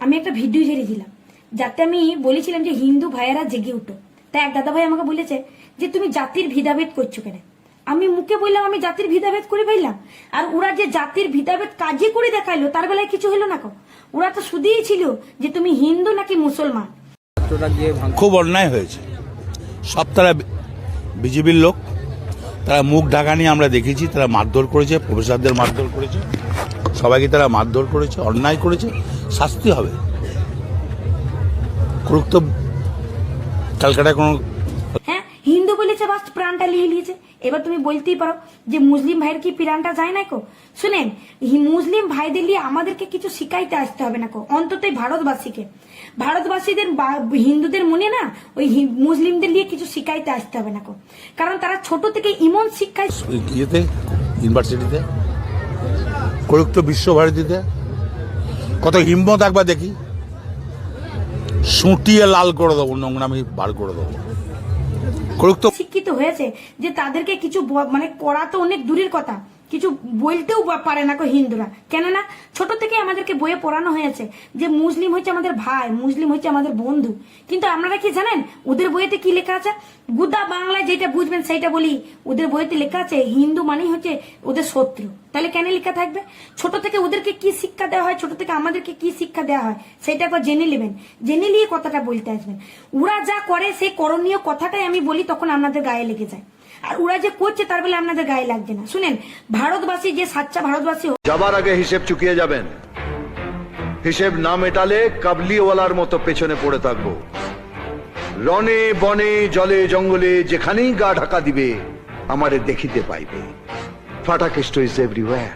আমি একটা ভিডিও ছেড়েছিলাম, যাতে আমি বলেছিলাম যে হিন্দু ভাইয়েরা জেগে উঠো। তাই এক দাদা ভাই আমাকে বলেছে যে তুমি জাতির ভেদাভেদ করছো কেন। আমি মুখে বললাম আমি জাতির ভেদাভেদ করে ফেললাম, আর ওরা যে জাতির ভেদাভেদ কাজে করে দেখাইলো তার বেলায় কিছু হলো না। ওরা তো শুধুই ছিল যে তুমি হিন্দু নাকি মুসলমান। খুব অন্যায় হয়েছে। সব তারা বিজেপির লোক, তারা মুখ ঢাকা নিয়ে আমরা দেখেছি, তারা মারধর করেছে, প্রফেসরদের মারধর করেছে, সবাইকে তারা মারধর করেছে, অন্যায় করেছে, শাস্তি হবে। করুক তো, ক্যালকাটায় কোনো হ্যাঁ, হিন্দু বলেছে বাস প্রাণটা নিয়ে নিয়েছে। এবার তুমি বলতেই পারো যে মুসলিম ভাইয়ের কি প্রাণটা যায় না কো। শুনেন, মুসলিম ভাইদের নিয়ে আমাদেরকে কিছু শিখাইতে আসতে হবে না কো, অন্তত ভারতবাসীকে। ভারতবাসীদের হিন্দুদের মনে না ওই মুসলিমদের নিয়ে কিছু শিখাইতে আসতে হবে না কো, কারণ তারা ছোট থেকে ইমন শিক্ষায় ইয়েতে ইউনিভার্সিটিতে করুক তো, বিশ্বভারতীতে কত হিম্মত একবার দেখি। সুটিয়ে লাল করে দেবো, নোংরামি বার করে দেবো। করুক তো। শিক্ষিত হয়েছে যে তাদেরকে কিছু মানে করা তো অনেক দূরের কথা, কিছু বলতেও পারে না কো হিন্দুরা। কেননা ছোট থেকে আমাদেরকে বইয়ে পড়ানো হয়েছে যে মুসলিম হচ্ছে আমাদের ভাই, মুসলিম হচ্ছে আমাদের বন্ধু। কিন্তু আপনারা কি জানেন ওদের বইয়েতে কি লেখা আছে? গুদা বাংলায় যেটা বুঝবেন সেইটা বলি, ওদের বইয়েতে লেখা আছে হিন্দু মানেই হচ্ছে ওদের শত্রু। তাহলে কেন লেখা থাকবে? ছোট থেকে ওদেরকে কি শিক্ষা দেওয়া হয়, ছোট থেকে আমাদেরকে কি শিক্ষা দেওয়া হয় সেটা একবার জেনে নেবেন, জেনে নিয়ে কথাটা বলতে আসবেন। ওরা যা করে সেই করণীয় কথাটাই আমি বলি, তখন আপনাদের গায়ে লেগে যায়। আর ওরা যে করছে তার বলে আপনাদের গায়ে লাগছে না। শুনেন, ভারতবাসী যে সাচ্চা ভারতবাসী যাবার আগে হিসেব চুকিয়ে যাবেন। হিসেব না মেটালে কাবলিওয়ালার মতো পেছনে পড়ে থাকবো। রনে বনে জলে জঙ্গলে যেখানেই গা ঢাকা দিবে আমারে দেখিতে পাইবে। Fatakeshto is everywhere.